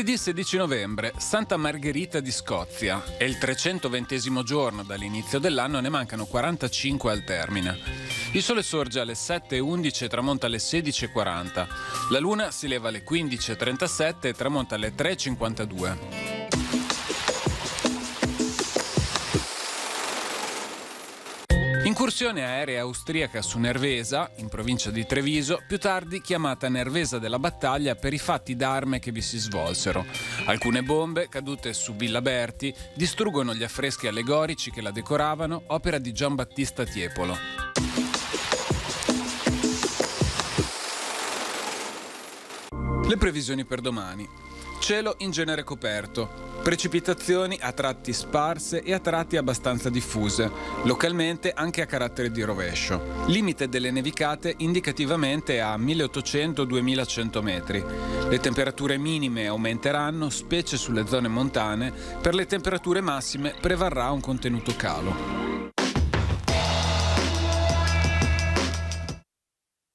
Martedì 16 novembre, Santa Margherita di Scozia. È il 320° giorno dall'inizio dell'anno, ne mancano 45 al termine. Il sole sorge alle 7:11 e tramonta alle 16:40. La luna si leva alle 15:37 e tramonta alle 3:52. Incursione aerea austriaca su Nervesa, in provincia di Treviso, più tardi chiamata Nervesa della Battaglia per i fatti d'arme che vi si svolsero. Alcune bombe, cadute su Villa Berti, distruggono gli affreschi allegorici che la decoravano, opera di Giambattista Tiepolo. Le previsioni per domani. Cielo in genere coperto. Precipitazioni a tratti sparse e a tratti abbastanza diffuse, localmente anche a carattere di rovescio. Limite delle nevicate indicativamente a 1800-2100 metri. Le temperature minime aumenteranno, specie sulle zone montane, per le temperature massime prevarrà un contenuto calo.